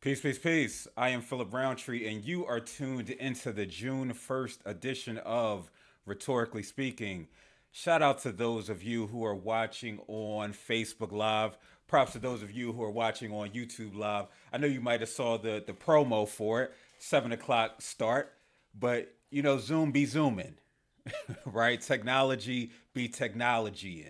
Peace, peace, peace. I am Philip Roundtree, and you are tuned into the June 1st edition of Rhetorically Speaking. Shout out to those of you who are watching on Facebook Live. Props to those of you who are watching on YouTube Live. I know you might have saw the promo for it, 7 o'clock start, but Zoom be zooming, right? Technology be technology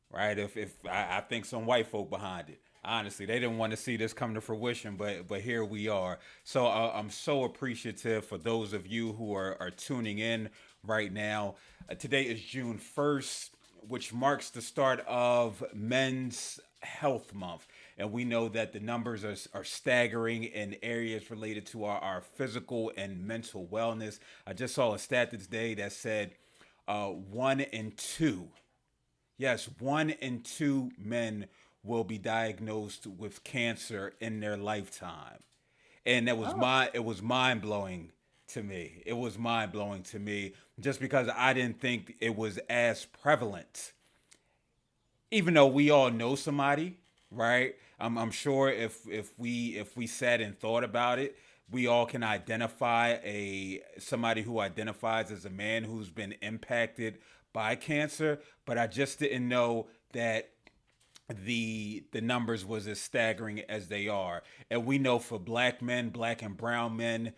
right? If I think some white folk behind it. Honestly, they didn't want to see this come to fruition, but here we are. So I'm so appreciative for those of you who are tuning in right now. Today is June 1st, which marks the start of Men's Health Month. And we know that the numbers are staggering in areas related to our physical and mental wellness. I just saw a stat today that said 1 in 2. Yes, 1 in 2 men will be diagnosed with cancer in their lifetime, and Oh, it was mind blowing to me. It was mind blowing to me just because I didn't think it was as prevalent. Even though we all know somebody, right? I'm sure if we sat and thought about it, we all can identify a somebody who identifies as a man who's been impacted by cancer, but I just didn't know that the numbers was as staggering as they are. And we know for black men, black and brown men,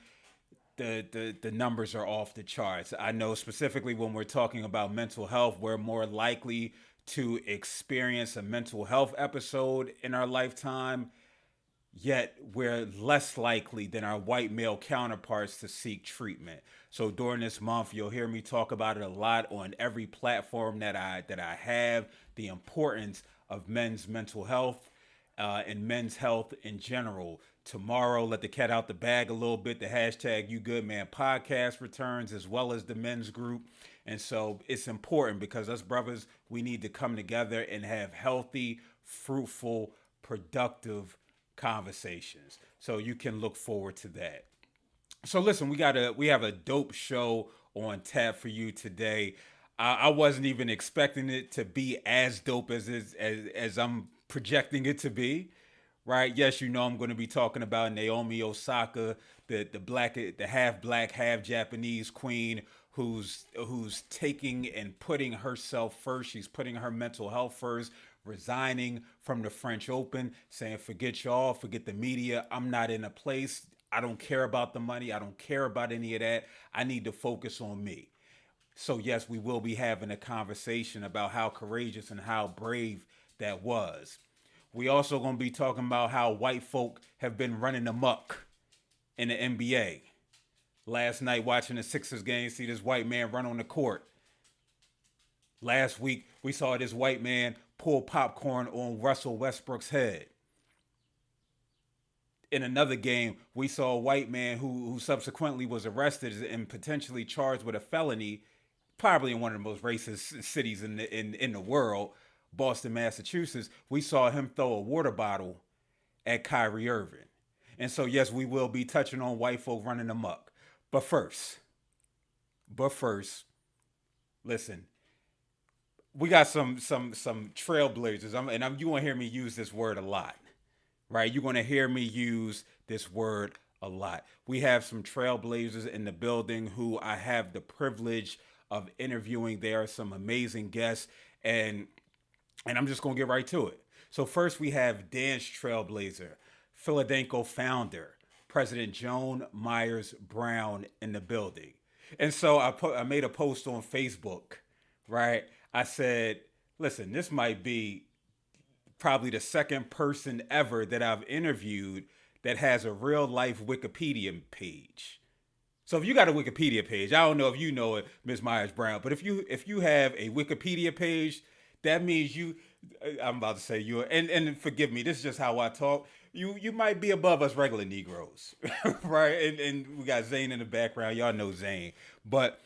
the numbers are off the charts. I know specifically when we're talking about mental health, we're more likely to experience a mental health episode in our lifetime, yet we're less likely than our white male counterparts to seek treatment. So during this month, you'll hear me talk about it a lot on every platform that I have, the importance of men's mental health and men's health in general. Tomorrow, let the cat out the bag a little bit. The hashtag You Good Man podcast returns, as well as the men's group. And so it's important because us brothers, we need to come together and have healthy, fruitful, productive conversations. So you can look forward to that. So listen, we have a dope show on tap for you today. I wasn't even expecting it to be as dope as I'm projecting it to be, right? Yes, I'm going to be talking about Naomi Osaka, the half black, half Japanese queen who's taking and putting herself first. She's putting her mental health first, resigning from the French Open, saying forget y'all, forget the media. I'm not in a place. I don't care about the money. I don't care about any of that. I need to focus on me. So yes, we will be having a conversation about how courageous and how brave that was. We also going to be talking about how white folk have been running amok in the NBA. Last night watching the Sixers game, see this white man run on the court. Last week we saw this white man pull popcorn on Russell Westbrook's head. In another game, we saw a white man who subsequently was arrested and potentially charged with a felony, probably in one of the most racist cities in the world, Boston, Massachusetts. We saw him throw a water bottle at Kyrie Irving. And so, yes, we will be touching on white folk running amok. But first, but first, listen, we got some trailblazers. You want to hear me use this word a lot, right? You're going to hear me use this word a lot. We have some trailblazers in the building who I have the privilege of interviewing. There are some amazing guests, and I'm just going to get right to it. So first we have dance trailblazer, Philadanco founder, President Joan Myers Brown in the building. And so I made a post on Facebook, right? I said, listen, this might be probably the second person ever that I've interviewed that has a real life Wikipedia page. So if you got a Wikipedia page, I don't know if you know it, Ms. Myers Brown, but if you have a Wikipedia page, that means you. I'm about to say you, and forgive me. This is just how I talk. You might be above us regular Negroes, right? And we got Zane in the background. Y'all know Zane, but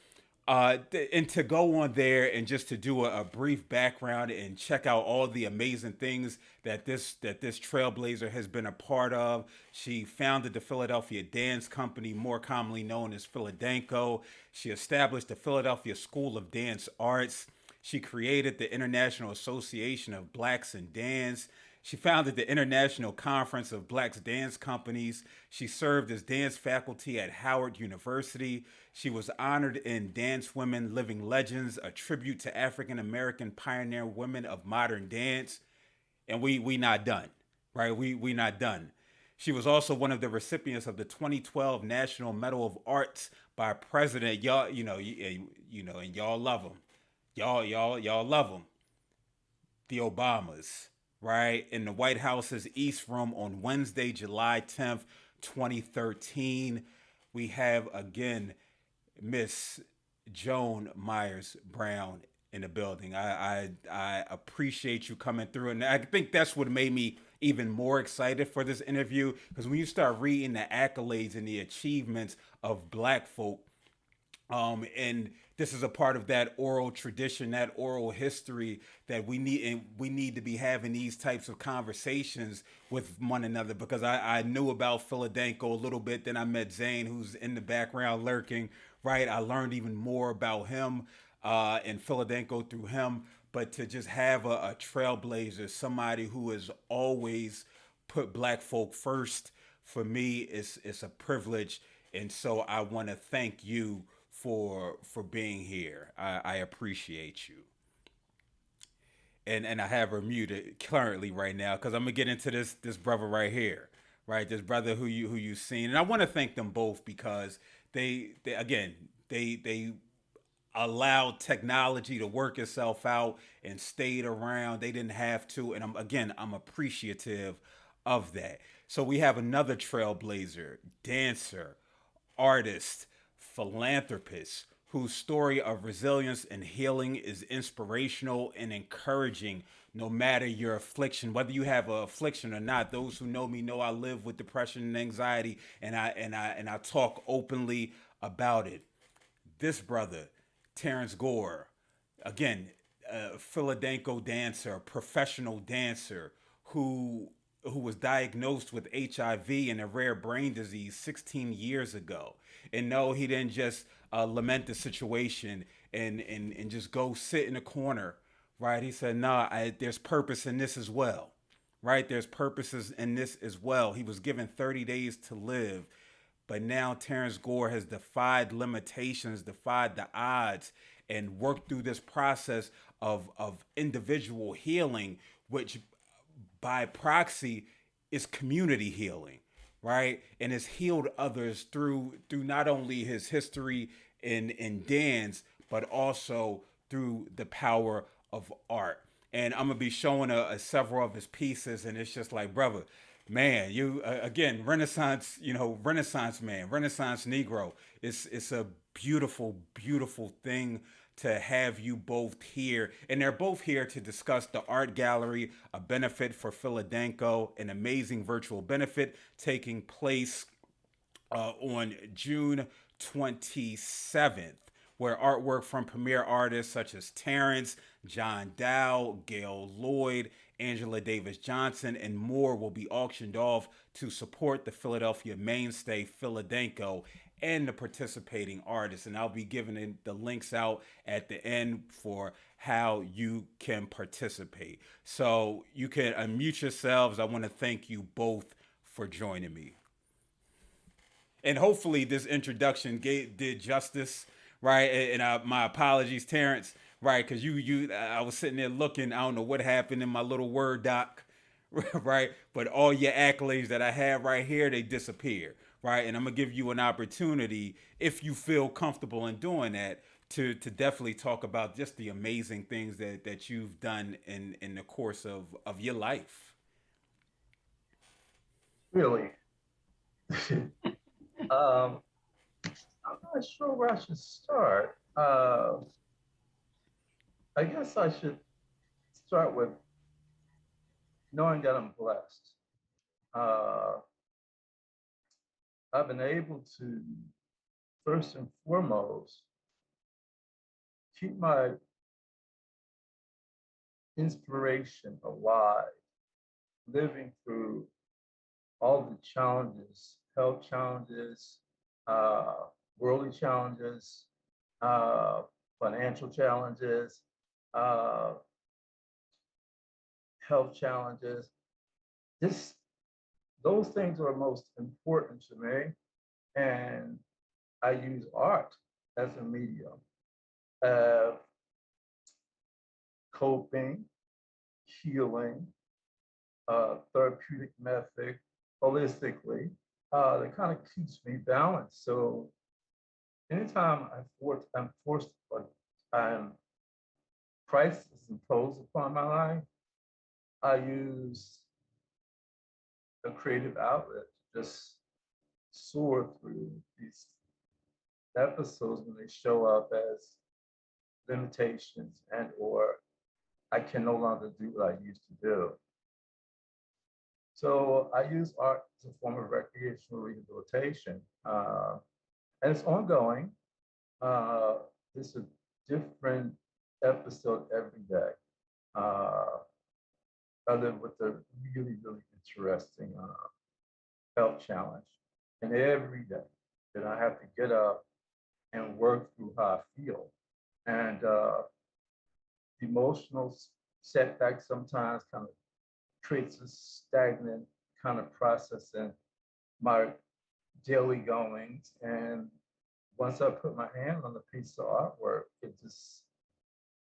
and to go on there and just to do a brief background and check out all the amazing things that this trailblazer has been a part of. She founded the Philadelphia Dance Company, more commonly known as Philadanco. She established the Philadelphia School of Dance Arts. She created the International Association of Blacks in Dance. She founded the International Conference of Black Dance Companies. She served as dance faculty at Howard University. She was honored in Dance Women Living Legends, a tribute to African American pioneer women of modern dance. And we not done, right? We not done. She was also one of the recipients of the 2012 National Medal of Arts by President. Y'all, and y'all love him. Y'all love him. The Obamas, right? In the White House's East Room on Wednesday, July 10th, 2013. We have again Miss Joan Myers Brown in the building. I appreciate you coming through, and I think that's what made me even more excited for this interview, because when you start reading the accolades and the achievements of Black folk, and this is a part of that oral tradition, that oral history that we need, and we need to be having these types of conversations with one another. Because I knew about Philadanco a little bit, then I met Zane, who's in the background lurking. Right, I learned even more about him and Philadanco through him. But to just have a trailblazer, somebody who has always put Black folk first, for me, it's a privilege, and so I want to thank you for being here. I appreciate you. And I have her muted currently right now because I'm gonna get into this brother right here, right? This brother who you've seen, and I want to thank them both because they again they allowed technology to work itself out and stayed around. They didn't have to, and I'm appreciative of that. So we have another trailblazer, dancer, artist, philanthropist, whose story of resilience and healing is inspirational and encouraging no matter your affliction, whether you have a affliction or not. Those who know me know I live with depression and anxiety, and I talk openly about it. This brother, Terrence Gore, again, a Philadanco dancer, professional dancer who was diagnosed with HIV and a rare brain disease 16 years ago. And no, he didn't just lament the situation and just go sit in a corner, right? He said, "Nah, there's purpose in this as well." Right? There's purposes in this as well. He was given 30 days to live, but now Terrence Gore has defied limitations, defied the odds, and worked through this process of individual healing, which by proxy is community healing, right? And has healed others through not only his history in dance, but also through the power of art. And I'm gonna be showing several of his pieces, and it's just like, brother, man, you again, Renaissance, Renaissance man, Renaissance Negro. It's a beautiful, beautiful thing to have you both here, and they're both here to discuss the art gallery, a benefit for Philadanco, an amazing virtual benefit taking place on June 27th, where artwork from premier artists such as Terrence, John Dow, Gail Lloyd, Angela Davis Johnson, and more will be auctioned off to support the Philadelphia mainstay Philadanco and the participating artists. And I'll be giving the links out at the end for how you can participate. So you can unmute yourselves. I want to thank you both for joining me. And hopefully this introduction did justice, right? And my apologies, Terrence, right? Because I was sitting there looking. I don't know what happened in my little Word doc, right? But all your accolades that I have right here, they disappear, right? And I'm gonna give you an opportunity, if you feel comfortable in doing that, to definitely talk about just the amazing things that you've done in the course of your life. Really. um, I'm not sure where I should start. I guess I should start with knowing that I'm blessed. Uh, I've been able to, first and foremost, keep my inspiration alive, living through all the challenges, health challenges, uh, worldly challenges, uh, financial challenges, uh, health challenges. this those things are most important to me, and I use art as a medium of coping, healing, therapeutic method, holistically. That kind of keeps me balanced. So anytime I'm forced, or I'm crisis is imposed upon my life, I use a creative outlet to just soar through these episodes when they show up as limitations and or I can no longer do what I used to do. So I use art as a form of recreational rehabilitation, and it's ongoing. Uh, it's a different episode every day. Uh, I live with a really, really interesting health challenge, and every day that I have to get up and work through how I feel, and emotional setback sometimes kind of creates a stagnant kind of process in my daily goings. And once I put my hand on a piece of artwork, it just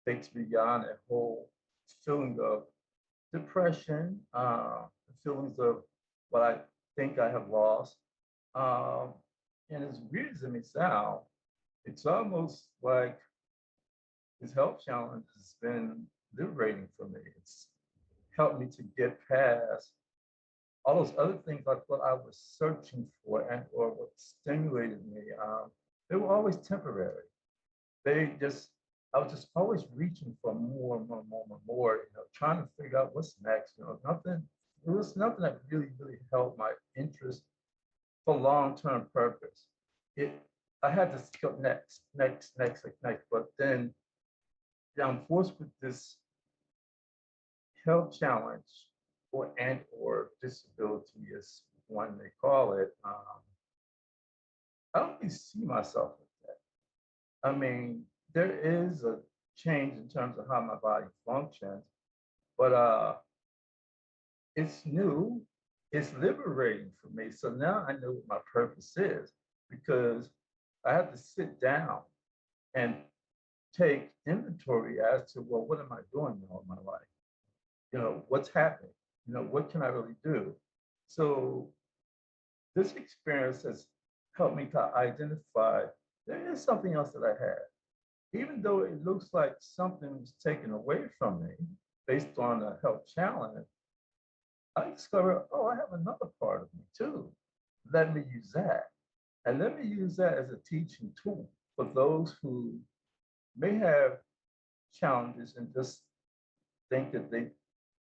takes me beyond that whole feeling of depression, feelings of what I think I have lost. Um, and as weird as it may sound, it's almost like this health challenge has been liberating for me. It's helped me to get past all those other things like what I was searching for and or what stimulated me. They were always temporary. They just I was just always reaching for more and more and more and more, trying to figure out what's next. Nothing it was nothing that really, really held my interest for long-term purpose. It I had to go next, next, next, like next, but then I'm forced with this health challenge or disability as one may call it. I don't really see myself with that. I mean, there is a change in terms of how my body functions, but it's new, it's liberating for me. So now I know what my purpose is because I have to sit down and take inventory as to, well, what am I doing now in my life? What's happening? What can I really do? So this experience has helped me to identify there is something else that I had. Even though it looks like something was taken away from me based on a health challenge, I discovered, oh, I have another part of me too. Let me use that. And let me use that as a teaching tool for those who may have challenges and just think that they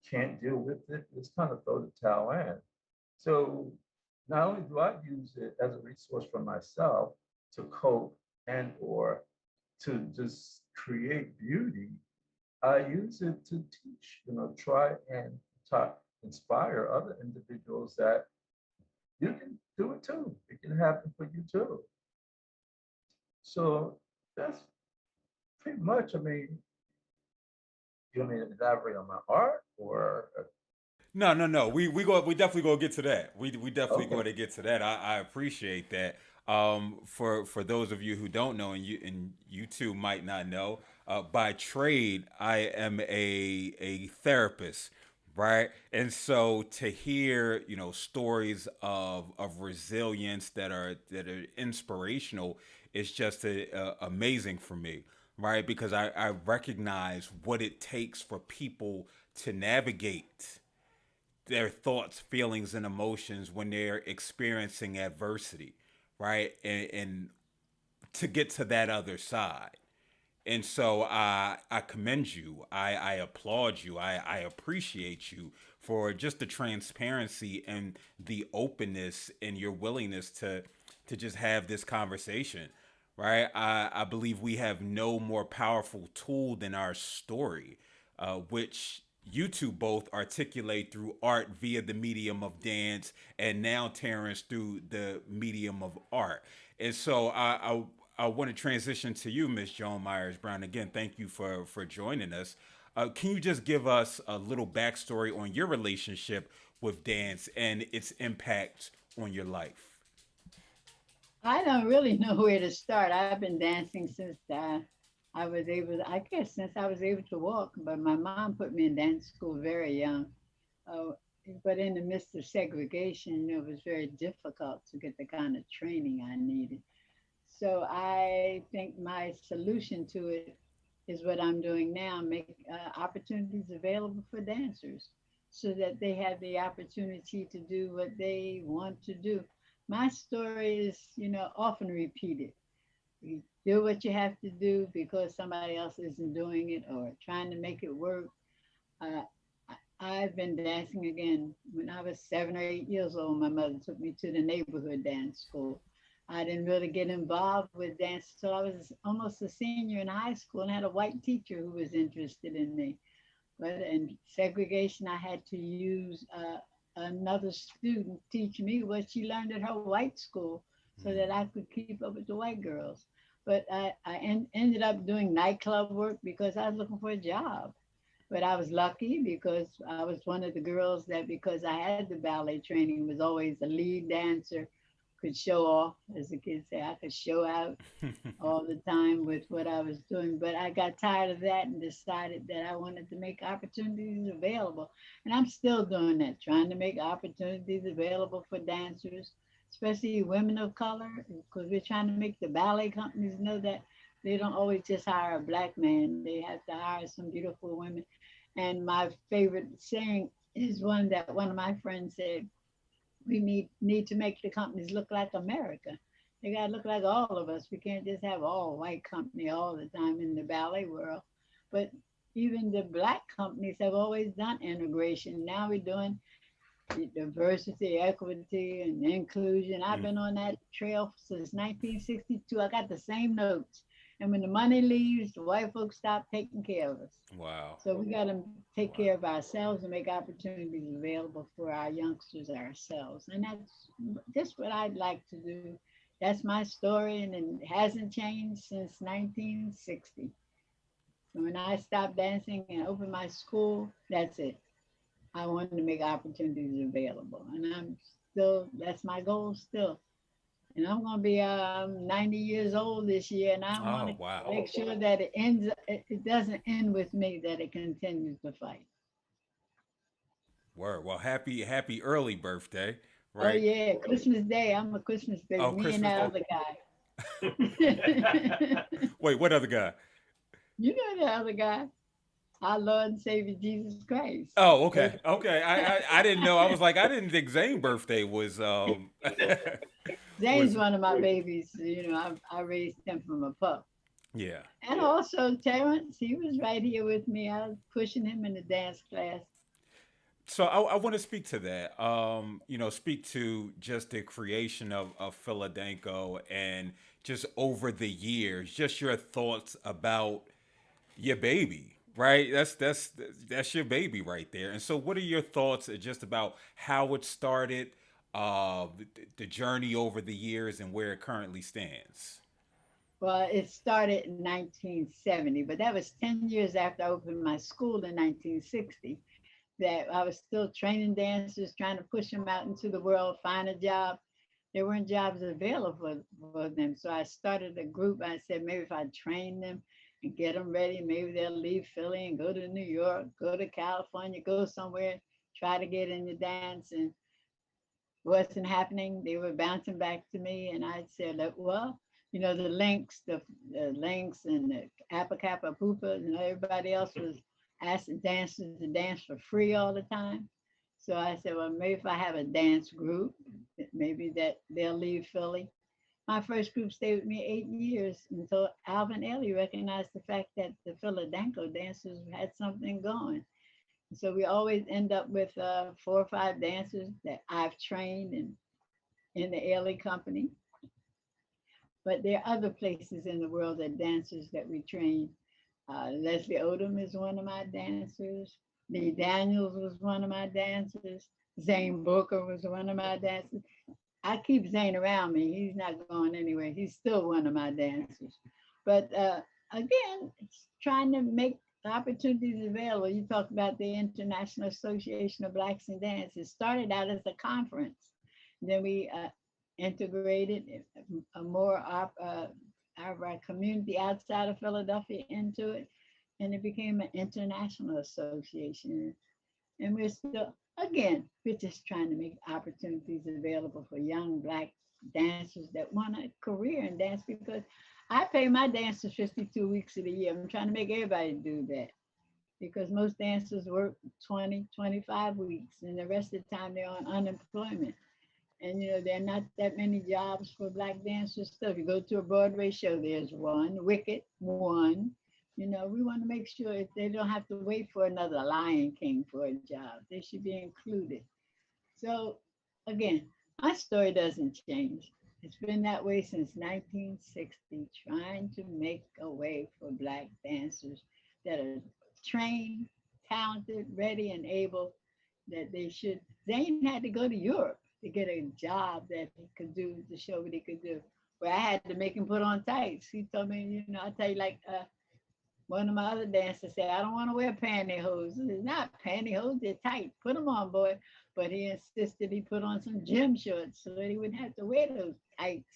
can't deal with it. Just kind of throw the towel in. So not only do I use it as a resource for myself to cope and or to just create beauty, I use it to teach, try and talk, inspire other individuals that you can do it too. It can happen for you too. So that's pretty much, I mean, you want me to elaborate on my art or, No, no, no. We definitely gonna get to that. We definitely okay. going to get to that. I appreciate that. For those of you who don't know, and you too might not know, by trade I am a therapist, right? And so to hear stories of resilience that are inspirational is just amazing for me, right? Because I recognize what it takes for people to navigate their thoughts, feelings, and emotions when they're experiencing adversity, right? And to get to that other side. And so I commend you. I applaud you. I appreciate you for just the transparency and the openness and your willingness to just have this conversation, right? I believe we have no more powerful tool than our story, which you two both articulate through art via the medium of dance, and now Terrence through the medium of art. And so I want to transition to you, Miss Joan Myers Brown. Again, thank you for joining us. Can you just give us a little backstory on your relationship with dance and its impact on your life? I don't really know where to start. I've been dancing since I was able, I guess, since I was able to walk. But my mom put me in dance school very young. Uh, but in the midst of segregation, it was very difficult to get the kind of training I needed. So I think my solution to it is what I'm doing now: make opportunities available for dancers so that they have the opportunity to do what they want to do. My story is, often repeated. You do what you have to do because somebody else isn't doing it or trying to make it work. Uh, I've been dancing again. When I was 7 or 8 years old, my mother took me to the neighborhood dance school. I didn't really get involved with dance until I was almost a senior in high school and had a white teacher who was interested in me. But in segregation, I had to use another student teach me what she learned at her white school so that I could keep up with the white girls. But I ended up doing nightclub work because I was looking for a job. But I was lucky because I was one of the girls that, because I had the ballet training, was always the lead dancer, could show off, as the kids say. I could show out all the time with what I was doing. But I got tired of that and decided that I wanted to make opportunities available. And I'm still doing that, trying to make opportunities available for dancers, especially women of color, because we're trying to make the ballet companies know that they don't always just hire a black man. They have to hire some beautiful women. And my favorite saying is one that one of my friends said: we need to make the companies look like America. They gotta look like all of us. We can't just have all white company all the time in the ballet world. But even the black companies have always done integration. Now we're doing diversity, equity, and inclusion. I've been on that trail since 1962. I got the same notes. And when the money leaves, the white folks stop taking care of us. Wow. So we got to take care of ourselves and make opportunities available for our youngsters ourselves. And that's just what I'd like to do. That's my story, and it hasn't changed since 1960. So when I stopped dancing and opened my school, that's it. I wanted to make opportunities available. And that's my goal still. And I'm going to be 90 years old this year, and I want Oh, to wow. make sure that it doesn't end with me, that it continues to fight. Word. Well, happy early birthday, Oh right? yeah, Christmas Day. I'm a Christmas baby. Oh, Me and Christmas that Day. other guy. Wait, what other guy? You know the other guy, our Lord and Savior Jesus Christ. Oh, Birth- okay, okay. I didn't know. I was like, I didn't think Zane's birthday was Zane's was one of my babies. I raised him from a pup. yeah. And also Terrence, he was right here with me. I was pushing him in the dance class. So I want to speak to that. Speak to just the creation of Philadanco and just over the years, just your thoughts about your baby, right? That's your baby right there. And so, what are your thoughts just about how it started, the journey over the years, and where it currently stands? Well, it started in 1970, but that was 10 years after I opened my school in 1960. That I was still training dancers, trying to push them out into the world, find a job. There weren't jobs available for them. So I started a group. I said, maybe if I train them and get them ready, maybe they'll leave Philly and go to New York, go to California, go somewhere, try to get in the dance. And wasn't happening. They were bouncing back to me. And I said, well, the links and the Appa Kappa Poopa, everybody else was asking dancers to dance for free all the time. So I said, well, maybe if I have a dance group, maybe that they'll leave Philly. My first group stayed with me 8 years until Alvin Ailey recognized the fact that the Philadanco dancers had something going. So we always end up with 4 or 5 dancers that I've trained in the Ailey company. But there are other places in the world that dancers that we train. Leslie Odom is one of my dancers. Lee Daniels was one of my dancers. Zane Booker was one of my dancers. I keep Zane around me. He's not going anywhere. He's still one of my dancers. But again, it's trying to make the opportunities available. You talk about the International Association of Blacks in Dance. It started out as a conference. Then we integrated more of our community outside of Philadelphia into it, and it became an international association. And we're still, again, we're just trying to make opportunities available for young Black dancers that want a career in dance because I pay my dancers 52 weeks of the year. I'm trying to make everybody do that because most dancers work 20, 25 weeks, and the rest of the time they're on unemployment. And there are not that many jobs for Black dancers. So if you go to a Broadway show, there's one, Wicked, one. We want to make sure if they don't have to wait for another Lion King for a job. They should be included. So again, my story doesn't change. It's been that way since 1960, trying to make a way for Black dancers that are trained, talented, ready, and able, that they should. Zane had to go to Europe to get a job that he could do, to show what he could do. Where I had to make him put on tights. He told me, I tell you, like one of my other dancers said, I don't want to wear pantyhose. It's not pantyhose, they're tight. Put them on, boy. But he insisted he put on some gym shorts so that he wouldn't have to wear those tights.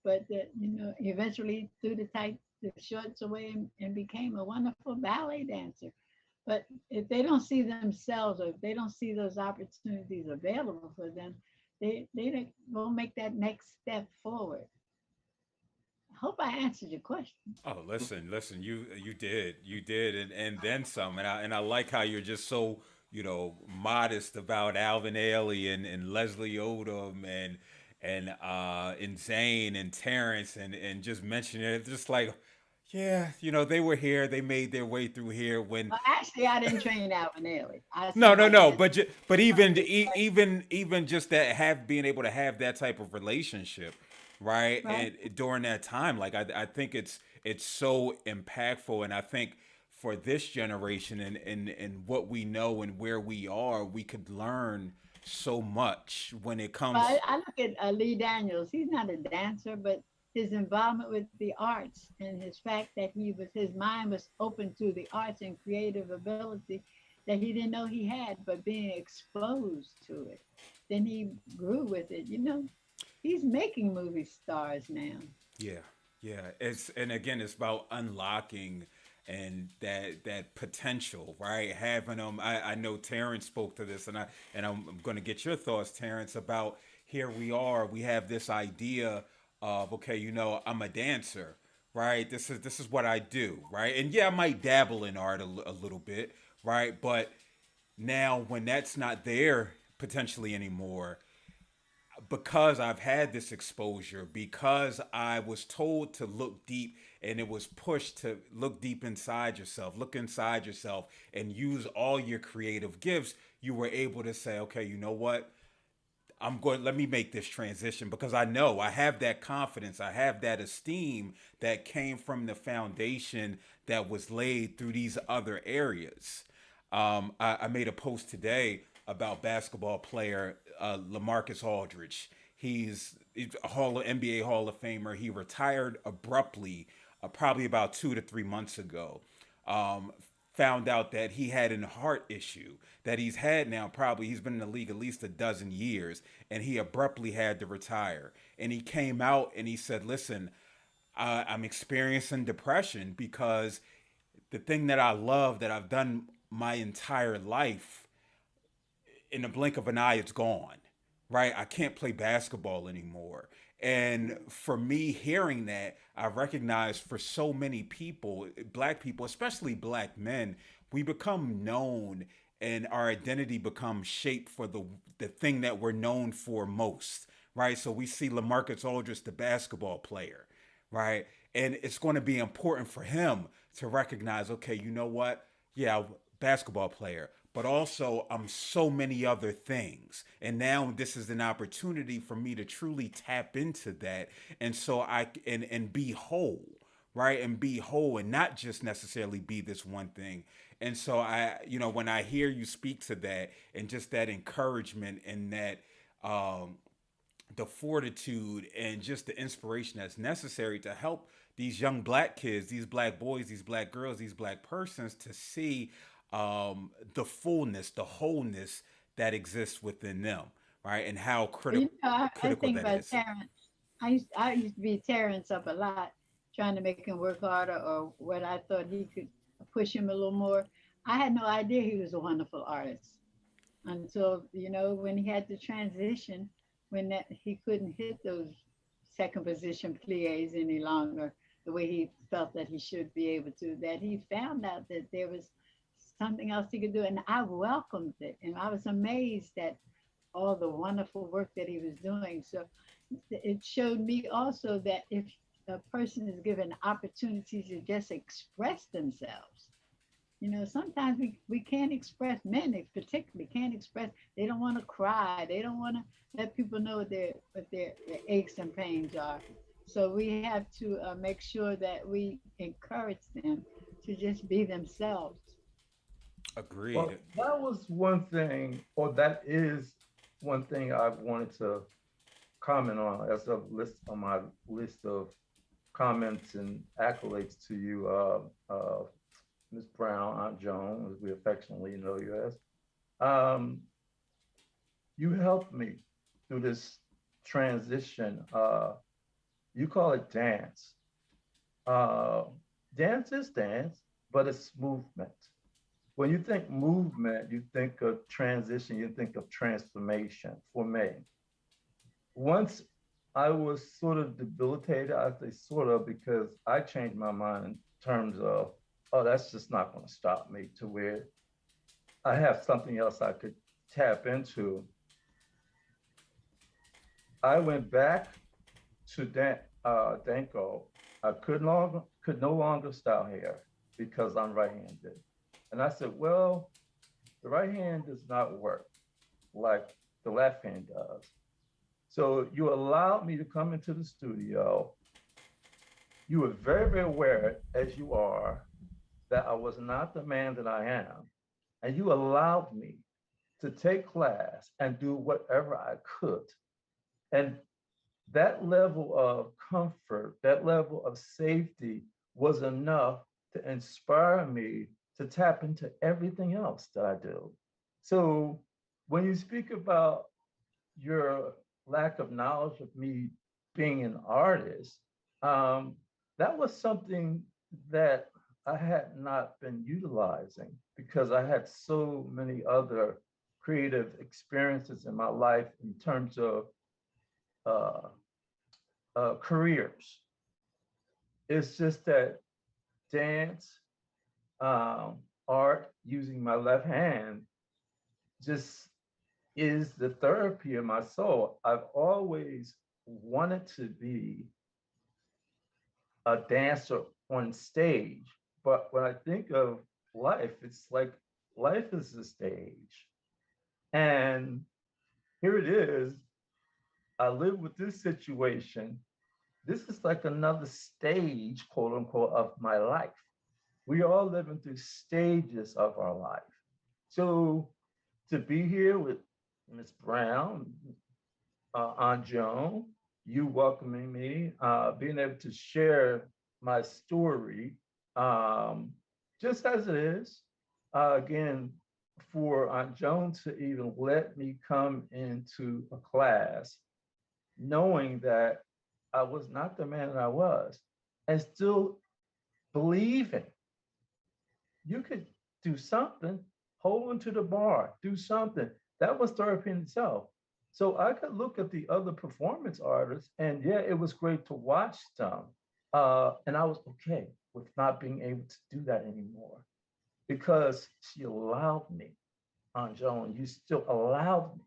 But, eventually threw the shorts away and became a wonderful ballet dancer. But if they don't see themselves, or if they don't see those opportunities available for them, they won't make that next step forward. I hope I answered your question. Oh, listen, you did, and then some, and I like how you're just so modest about Alvin Ailey and Leslie Odom and Zane and Terrence and just mentioning it, just like, yeah, they were here, they made their way through here when. Well, actually, I didn't train Alvin Ailey. I No, no, somebody no. that But even somebody like even just that, have being able to have that type of relationship, right? right. And during that time, like I think it's so impactful, and I think for this generation and what we know and where we are, we could learn so much when it Well, comes. I look at Lee Daniels. He's not a dancer, but his involvement with the arts and his fact that his mind was open to the arts and creative ability that he didn't know he had, but being exposed to it, then he grew with it. He's making movie stars now. Yeah, yeah. And again, it's about unlocking and that potential, right? Having them. I know Terrence spoke to this, and I'm going to get your thoughts, Terrence, about here we are. We have this idea of, okay, I'm a dancer, right? This is what I do, right? And yeah, I might dabble in art a little bit, right? But now when that's not there potentially anymore, because I've had this exposure, because I was told to look deep and it was pushed to look inside yourself and use all your creative gifts, you were able to say, okay, you know what? Let me make this transition because I know I have that confidence, I have that esteem that came from the foundation that was laid through these other areas. I made a post today about basketball player LaMarcus Aldridge. He's a NBA Hall of Famer. He retired abruptly, probably about 2 to 3 months ago. Um, Found out that he had a heart issue that he's had now. Probably he's been in the league at least a dozen years, and he abruptly had to retire. And he came out and he said, "Listen, I'm experiencing depression because the thing that I love that I've done my entire life, in the blink of an eye, it's gone, right? I can't play basketball anymore." And for me, hearing that, I recognize for so many people, Black people, especially Black men, we become known and our identity becomes shaped for the thing that we're known for most, right? So we see LaMarcus Aldridge, the basketball player, right? And it's going to be important for him to recognize, okay, you know what? Yeah, basketball player, but also I'm so many other things. And now this is an opportunity for me to truly tap into that. And so and be whole, right? And be whole and not just necessarily be this one thing. And so when I hear you speak to that and just that encouragement and that, um, the fortitude and just the inspiration that's necessary to help these young black kids, these black boys, these black girls, these black persons to see the fullness, the wholeness that exists within them, right? And how Well, I critical think that about is. Terrence. I used to beat Terrence up a lot, trying to make him work harder or what I thought he could push him a little more. I had no idea he was a wonderful artist until, when he had to transition, when that he couldn't hit those second position plies any longer the way he felt that he should be able to, that he found out that there was something else he could do. And I welcomed it. And I was amazed at all the wonderful work that he was doing. So it showed me also that if a person is given opportunities to just express themselves, sometimes we can't express, men particularly can't express, they don't want to cry, they don't want to let people know what their aches and pains are. So we have to make sure that we encourage them to just be themselves. Agreed. Well, that was one thing, or that is one thing I wanted to comment on as a list on my list of comments and accolades to you, Ms. Brown, Aunt Joan, as we affectionately know you as. Um, you helped me through this transition. You call it dance. Uh, Dance is dance, but it's movement. When you think movement, you think of transition, you think of transformation for me. Once I was sort of debilitated, I say sort of because I changed my mind in terms of, oh, that's just not going to stop me to where I have something else I could tap into. I went back to Danko. I could no longer style hair because I'm right-handed. And I said, well, the right hand does not work like the left hand does. So you allowed me to come into the studio. You were very, very aware, as you are, that I was not the man that I am. And you allowed me to take class and do whatever I could. And that level of comfort, that level of safety was enough to inspire me to tap into everything else that I do. So when you speak about your lack of knowledge of me being an artist, um, that was something that I had not been utilizing because I had so many other creative experiences in my life in terms of uh, careers. It's just that dance, art, using my left hand, just is the therapy of my soul. I've always wanted to be a dancer on stage, but when I think of life, it's like life is a stage. And here it is. I live with this situation. This is like another stage, quote unquote, of my life. We are all living through stages of our life. So to be here with Miss Brown, Aunt Joan, you welcoming me, being able to share my story, um, just as it is. Again, for Aunt Joan to even let me come into a class, knowing that I was not the man that I was, and still believing you could do something, hold on to the bar, do something. That was therapy in itself. So I could look at the other performance artists, and yeah, it was great to watch them. And I was okay with not being able to do that anymore because she allowed me, Aunt Joan, you still allowed me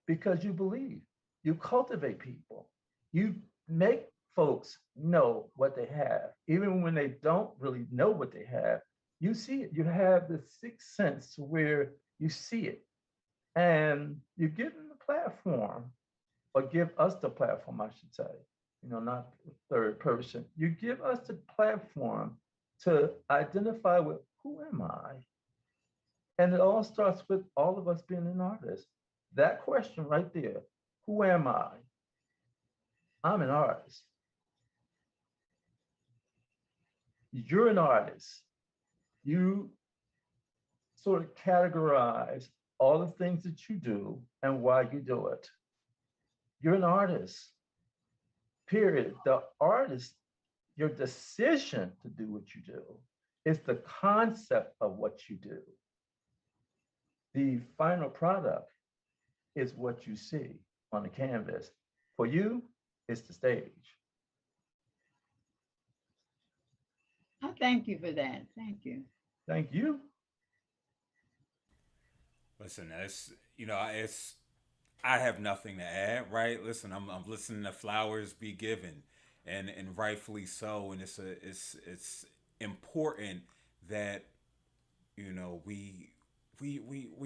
because you believe, you cultivate people, you make folks know what they have, even when they don't really know what they have. You see it. You have the sixth sense where you see it, and you give them the platform, or give us the platform, I should say. Not the third person. You give us the platform to identify with who am I, and it all starts with all of us being an artist. That question right there, who am I? I'm an artist. You're an artist. You sort of categorize all the things that you do and why you do it. You're an artist, period. The artist, your decision to do what you do is the concept of what you do. The final product is what you see on the canvas. For you, it's the stage. I thank you for that. Thank you. Thank you. Listen, it's I have nothing to add, right? Listen, I'm listening to flowers be given, and rightfully so. And it's important that we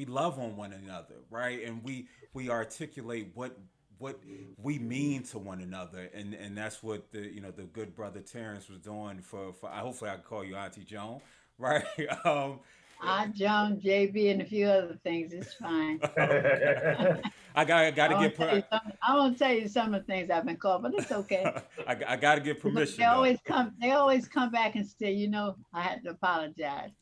love on one another, right? And we articulate what we mean to one another, and that's what the good brother Terrence was doing for hopefully I can call you Auntie Joan, right? I, Joan, JB, and a few other things. It's fine. Okay. I got to get I won't tell you some of the things I've been called, but it's okay. I got to get Because permission though. they always come back and say, I had to apologize.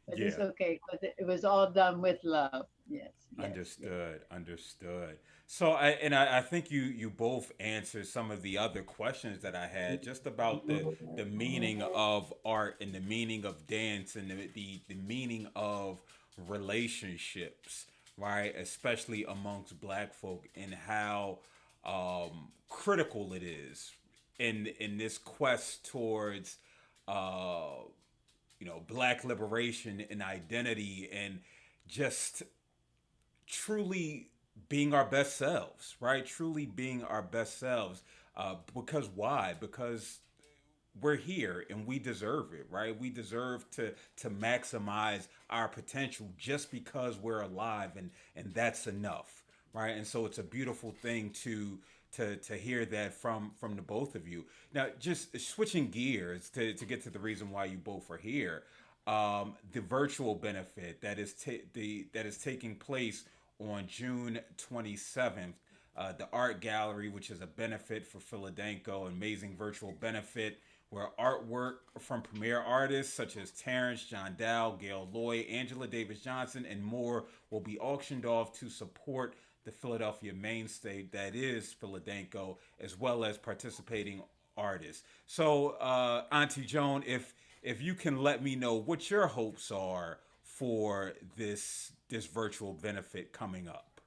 But it's Yeah. okay because it was all done with love. Yes, yes, yes. Understood. So I think you both answered some of the other questions that I had just about the meaning of art and the meaning of dance and the meaning of relationships, right? Especially amongst black folk and how critical it is in this quest towards uh black liberation and identity and just truly being our best selves, right? Truly being our best selves. Because why? Because we're here and we deserve it, right? We deserve to maximize our potential just because we're alive, and that's enough, right? And so it's a beautiful thing to hear that from the both of you. Now, just switching gears to get to the reason why you both are here, the virtual benefit that is taking place on June 27th. The art gallery, which is a benefit for Philadanco, amazing virtual benefit where artwork from premier artists such as Terrence, John Dow, Gail Lloyd, Angela Davis Johnson, and more will be auctioned off to support the Philadelphia mainstay that is Philadanco, as well as participating artists. So, Auntie Joan, if you can let me know what your hopes are for this virtual benefit coming up.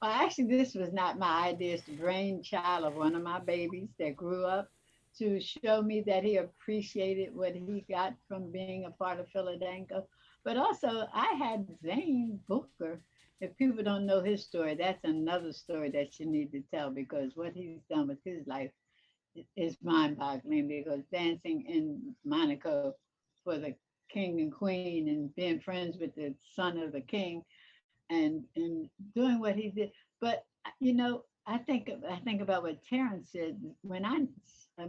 Well, actually, this was not my idea. It's the brainchild of one of my babies that grew up to show me that he appreciated what he got from being a part of Philadanco. But also, I had Zane Booker. If people don't know his story, that's another story that you need to tell because what he's done with his life is mind-boggling because dancing in Monaco for the king and queen and being friends with the son of the king and doing what he did. But I think about what Terrence said. When I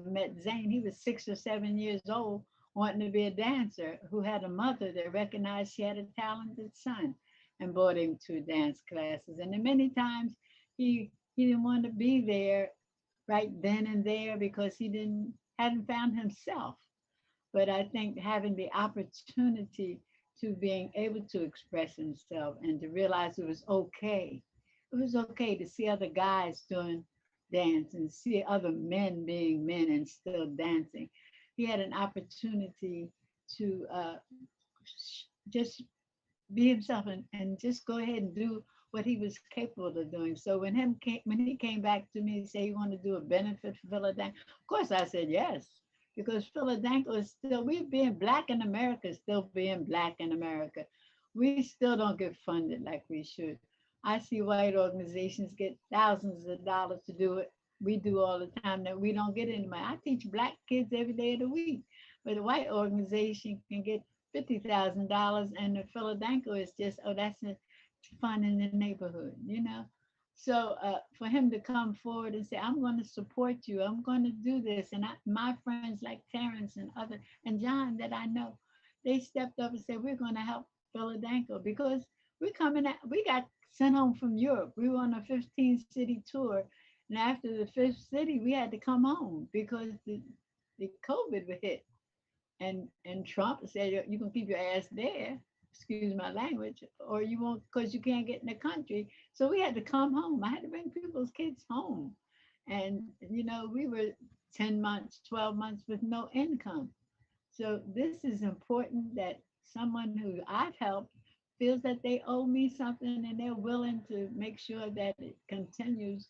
met Zane, he was 6 or 7 years old, wanting to be a dancer, who had a mother that recognized she had a talented son and brought him to dance classes. And then many times he didn't want to be there right then and there because he didn't hadn't found himself. But I think having the opportunity to being able to express himself and to realize it was okay. It was okay to see other guys doing dance and see other men being men and still dancing. He had an opportunity to just be himself and just go ahead and do what he was capable of doing. So when he came back to me and said he wanted to do a benefit for Philadelphia, of course I said yes, because Philadelphia is still we being black in America, is still being black in America. We still don't get funded like we should. I see white organizations get thousands of dollars to do it. We do all the time that we don't get any money. I teach black kids every day of the week, but a white organization can get $50,000 and the Philadanco is just, oh, that's a fun in the neighborhood, you know. So for him to come forward and say, I'm going to support you, I'm going to do this, and my friends like Terrence and other and John that I know, they stepped up and said, we're going to help Philadanco because we got sent home from Europe. We were on a 15 city tour, and after the fifth city, we had to come home because the COVID hit. And Trump said you can keep your ass there, excuse my language, or you won't because you can't get in the country. So we had to come home. I had to bring people's kids home, and we were 10 months, 12 months with no income. So this is important that someone who I've helped feels that they owe me something and they're willing to make sure that it continues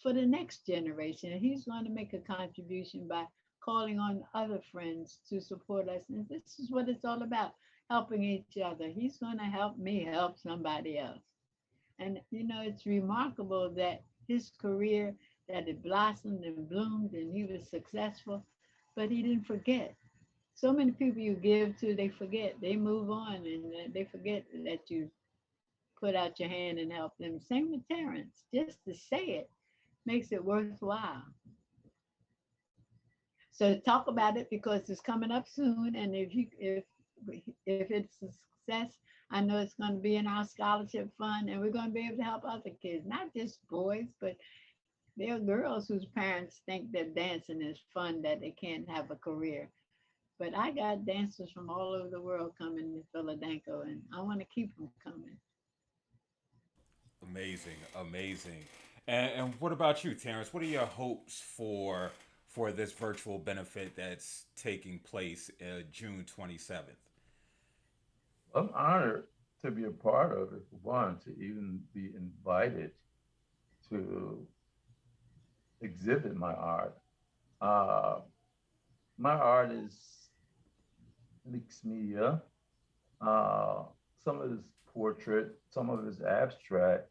for the next generation. And he's going to make a contribution by calling on other friends to support us. And this is what it's all about, helping each other. He's going to help me help somebody else. And it's remarkable that his career, that it blossomed and bloomed and he was successful, but he didn't forget. So many people you give to, they forget, they move on, and they forget that you put out your hand and help them. Same with Terrence. Just to say it makes it worthwhile. So talk about it because it's coming up soon. And if it's a success, I know it's going to be in our scholarship fund, and we're going to be able to help other kids, not just boys, but there are girls whose parents think that dancing is fun, that they can't have a career. But I got dancers from all over the world coming to Philadanco, and I want to keep them coming. Amazing, amazing. And what about you, Terrence? What are your hopes for this virtual benefit that's taking place June 27th? I'm honored to be a part of it, for one, to even be invited to exhibit my art. Uh, my art is mixed media. Uh, some of it is portrait, some of it is abstract.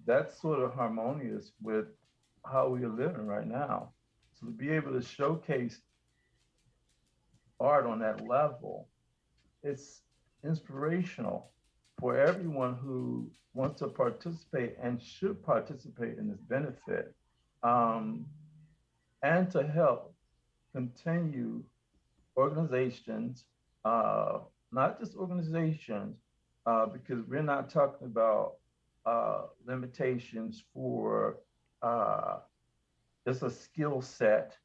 That's sort of harmonious with how we are living right now. So to be able to showcase art on that level, it's inspirational for everyone who wants to participate and should participate in this benefit, um, and to help continue organizations, uh, not just organizations, because we're not talking about limitations for uh, just a skill set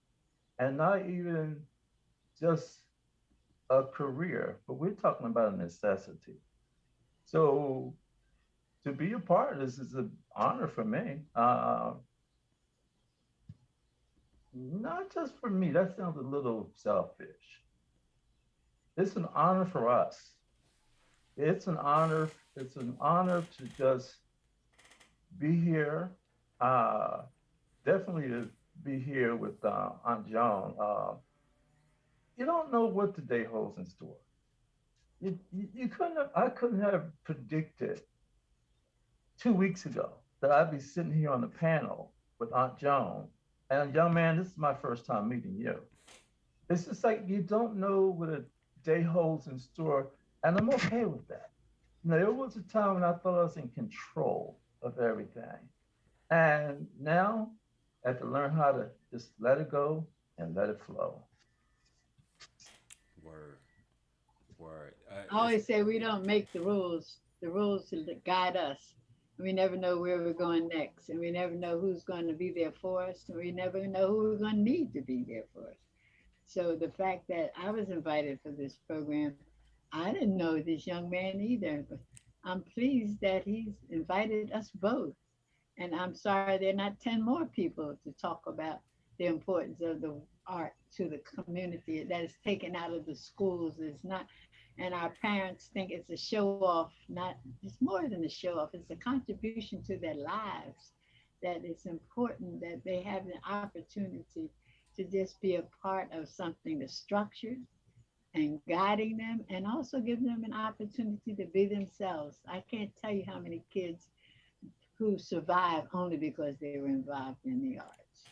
and not even just a career, but we're talking about a necessity. So to be a part of this is an honor for me. Not just for me, that sounds a little selfish. It's an honor for us. It's an honor. It's an honor to just be here. Uh, Definitely to be here with Aunt Joan. You don't know what the day holds in store. You couldn't have, I couldn't have predicted 2 weeks ago that I'd be sitting here on the panel with Aunt Joan. And young man, this is my first time meeting you. It's just like you don't know what a day holds in store, and I'm okay with that. There was a time when I thought I was in control of everything, and now I have to learn how to just let it go and let it flow. Word, word. I always say we don't make the rules to guide us. We never know where we're going next, and we never know who's going to be there for us, and we never know who we're going to need to be there for us. So the fact that I was invited for this program, I didn't know this young man either, but I'm pleased that he's invited us both. And I'm sorry there are not 10 more people to talk about the importance of the art to the community that is taken out of the schools. It's not, and our parents think it's a show off. Not, it's more than a show off. It's a contribution to their lives, that it's important that they have an opportunity to just be a part of something that's structured and guiding them, and also give them an opportunity to be themselves. I can't tell you how many kids who survived only because they were involved in the arts.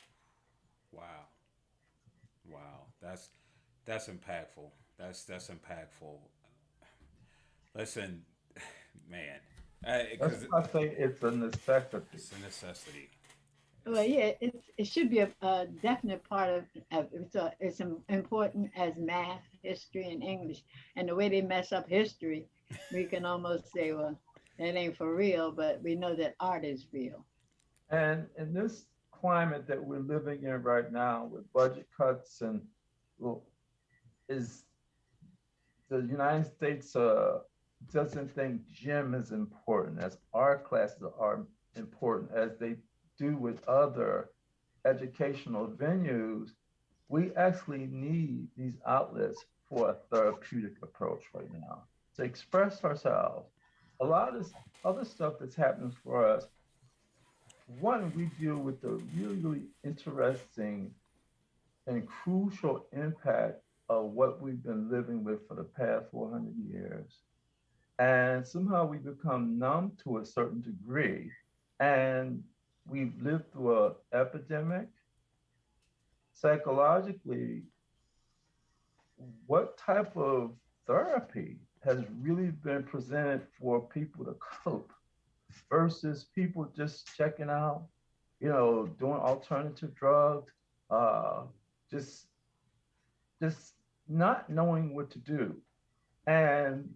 Wow, wow. That's impactful. That's impactful. Listen, man, That's because why I say it's a necessity. it's a necessity. Well, yeah, it should be a definite part of it's important as math, history, and English. And the way they mess up history, we can almost say, well, that ain't for real, but we know that art is real. And in this climate that we're living in right now with budget cuts and, well, is the United States doesn't think gym is important as art classes are important as they do with other educational venues. We actually need these outlets for a therapeutic approach right now to express ourselves. A lot of this other stuff that's happening for us, one, we deal with the really, really interesting and crucial impact of what we've been living with for the past 400 years. And somehow we become numb to a certain degree. And we've lived through an epidemic. Psychologically, what type of therapy has really been presented for people to cope versus people just checking out, doing alternative drugs, uh, just just not knowing what to do. And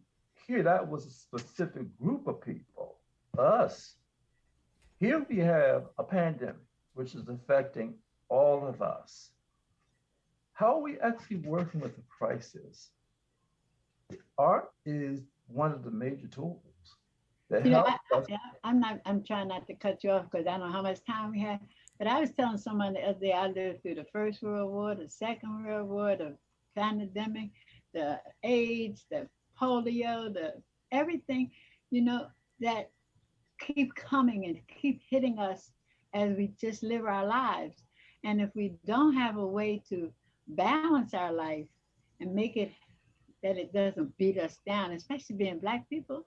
here that was a specific group of people, us. Here we have a pandemic, which is affecting all of us. How are we actually working with the crisis? Art is one of the major tools that You know, help us. I'm not. I'm trying not to cut you off because I don't know how much time we have. But I was telling someone the other day I lived through the First World War, the Second World War, the pandemic, the AIDS, the polio, the everything. You know that keep coming and keep hitting us as we just live our lives. And if we don't have a way to balance our life and make it that it doesn't beat us down, especially being Black people,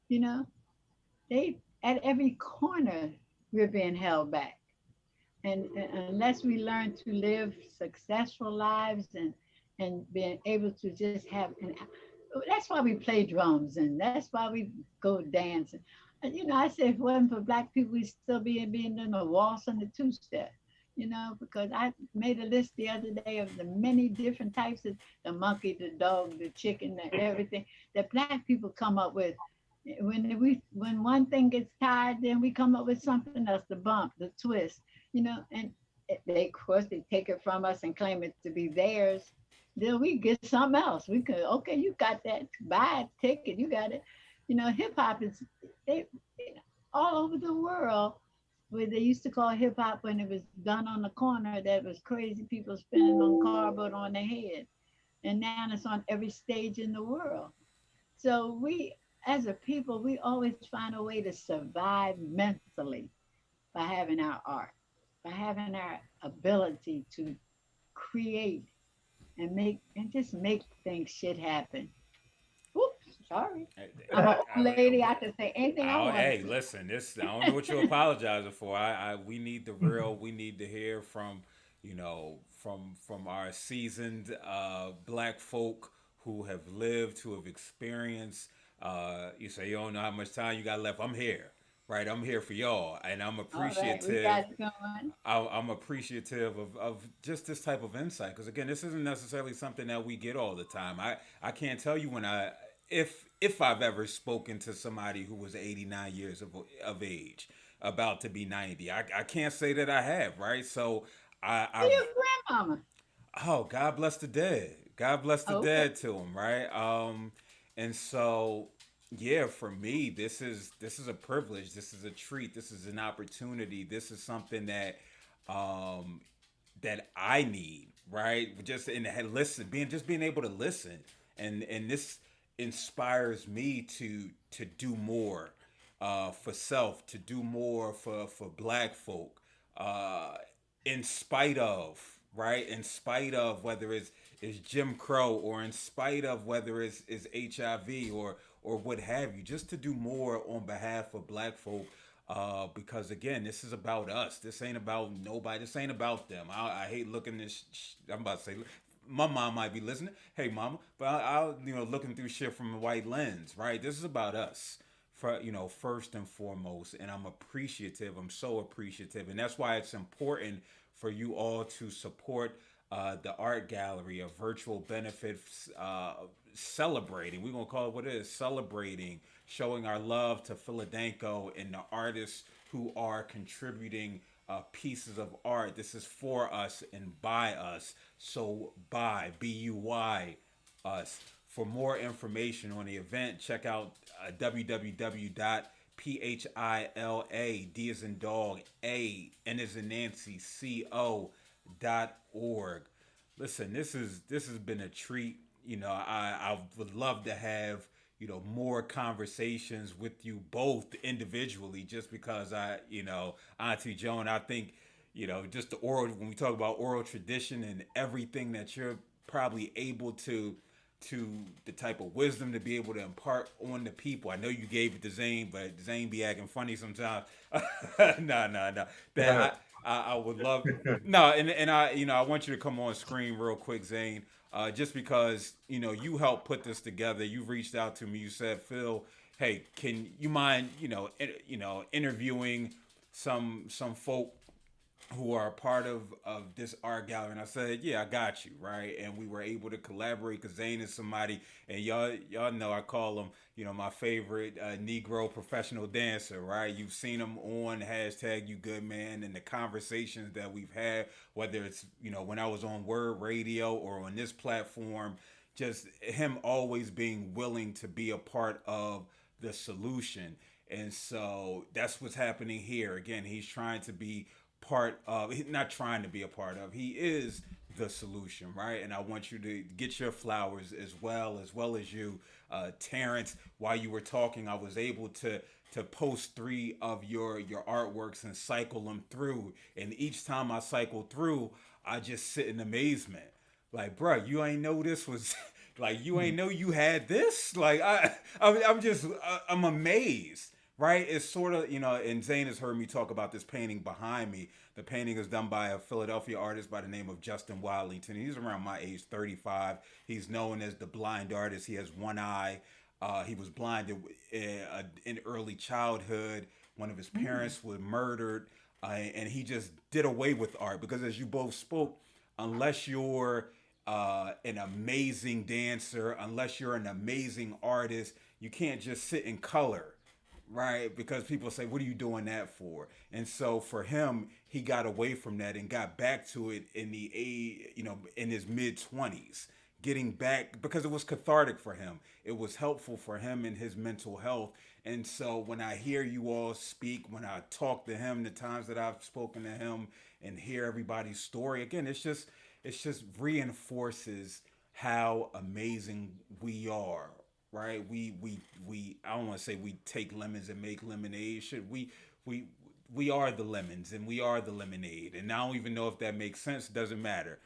you know, they at every corner we're being held back. And unless we learn to live successful lives and being able to just have and that's why we play drums and that's why we go dancing. I say if it wasn't for Black people, we'd still being in the waltz and the two-step. Because I made a list the other day of the many different types of the monkey, the dog, the chicken, and everything that Black people come up with. When one thing gets tired, then we come up with something else, the bump, the twist, and they of course they take it from us and claim it to be theirs. Then we get something else. We could, okay, you got that, buy a ticket, you got it. Hip hop is they all over the world where they used to call hip hop when it was done on the corner that was crazy people spinning on cardboard on their head. And now it's on every stage in the world. So we, as a people, we always find a way to survive mentally by having our art, by having our ability to create and just make things shit happen. Oops, sorry. I'm an old lady. I can say anything I want Hey, to. listen, this I don't know what you're apologizing for. We need the real. We need to hear from from our seasoned Black folk who have lived, who have experienced. You say you don't know how much time you got left. I'm here, right? I'm here for y'all, and I'm All right, we appreciative. got it going. I'm appreciative of just this type of insight because again, this isn't necessarily something that we get all the time. I can't tell you when if I've ever spoken to somebody who was 89 years of age about to be 90. I can't say that I have, right? So Oh, I've your grandmama. oh, God bless the dead. God bless the Okay. dead to him, right? And so yeah, for me, this is a privilege. This is a treat. This is an opportunity. This is something um that I need, right? Just in listen, being able to listen, and this inspires me to do more for self, to do more for Black folk, uh, in spite of, right, in spite of whether it's Jim Crow or in spite of whether it's HIV or what have you, just to do more on behalf of Black folk. Because again, this is about us. This ain't about nobody. This ain't about them. I hate looking this. I'm about to say, my mom might be listening. Hey, mama, but I'll looking through shit from a white lens, right? This is about us, for first and foremost. And I'm appreciative. I'm so appreciative, and that's why it's important for you all to support the art gallery, a virtual benefits celebrating. We're gonna call it what it is, celebrating, showing our love to Philadanco and the artists who are contributing pieces of art. This is for us and by us. So buy, B-U-Y, us. For more information on the event, check out www.phila, D as in dog, A, N as in Nancy, co.org. Listen, this has been a treat. I would love to have more conversations with you both individually, just because Auntie Joan, I think just the oral, when we talk about oral tradition and everything that you're probably able to the type of wisdom to be able to impart on the people. I know you gave it to Zane, but Zane be acting funny sometimes. No, no, no. That I would love. No, and I want you to come on screen real quick, Zane. Just because you helped put this together. You reached out to me. You said, Phil, hey, can you mind interviewing some folk who are a part of this art gallery. And I said, yeah, I got you, right? And we were able to collaborate because Zane is somebody, and y'all know I call him, my favorite Negro professional dancer, right? You've seen him on hashtag You Good Man, and the conversations that we've had, whether it's when I was on Word Radio or on this platform, just him always being willing to be a part of the solution. And so that's what's happening here. Again, he's trying to be part of, not trying to be a part of, he is the solution, right? And I want you to get your flowers as well as you, Terrence. While you were talking, I was able to post three of your artworks and cycle them through, and each time I cycle through, I just sit in amazement, like, bruh, you ain't know this was like, you ain't know you had this, like, I'm just I'm amazed, right? It's sort of, and Zane has heard me talk about this painting behind me. The painting is done by a Philadelphia artist by the name of Justin Wadlington. He's around my age, 35. He's known as the blind artist. He has one eye. He was blinded in early childhood. One of his parents was murdered, and he just did away with art because, as you both spoke, unless you're an amazing dancer, unless you're an amazing artist, you can't just sit in color, right? Because people say, what are you doing that for? And so for him, he got away from that and got back to it in the in his mid 20s, getting back because it was cathartic for him. It was helpful for him in his mental health. And so when I hear you all speak, when I talk to him, the times that I've spoken to him and hear everybody's story, again, it's just reinforces how amazing we are, right? We I don't want to say we take lemons and make lemonade. Should we are the lemons and we are the lemonade, and I don't even know if that makes sense. Doesn't matter,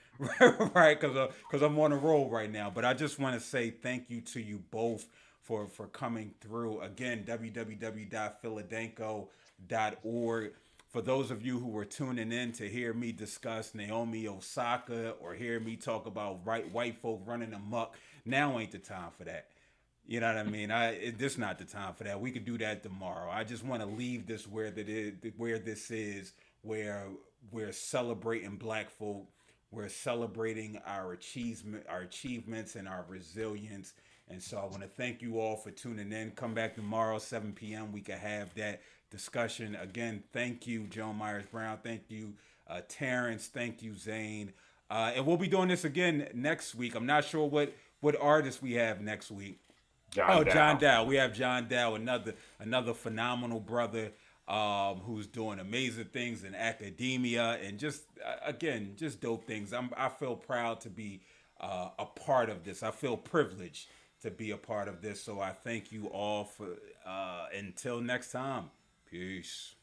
right? Because I'm on a roll right now. But I just want to say thank you to you both for coming through. Again, www.philadanco.org. For those of you who were tuning in to hear me discuss Naomi Osaka or hear me talk about white folk running amok, now ain't the time for that. You know what I mean? This not the time for that. We could do that tomorrow. I just want to leave this where this is, where we're celebrating Black folk, we're celebrating our achievements and our resilience. And so I want to thank you all for tuning in. Come back tomorrow, 7 p.m. We can have that discussion again. Thank you, Joan Myers Brown. Thank you, Terrence. Thank you, Zane. And we'll be doing this again next week. I'm not sure what artists we have next week. John Oh, Dow. John Dow. We have John Dow, another phenomenal brother, who's doing amazing things in academia and just again just dope things. I feel proud to be a part of this. I feel privileged to be a part of this. So I thank you all for until next time. Peace.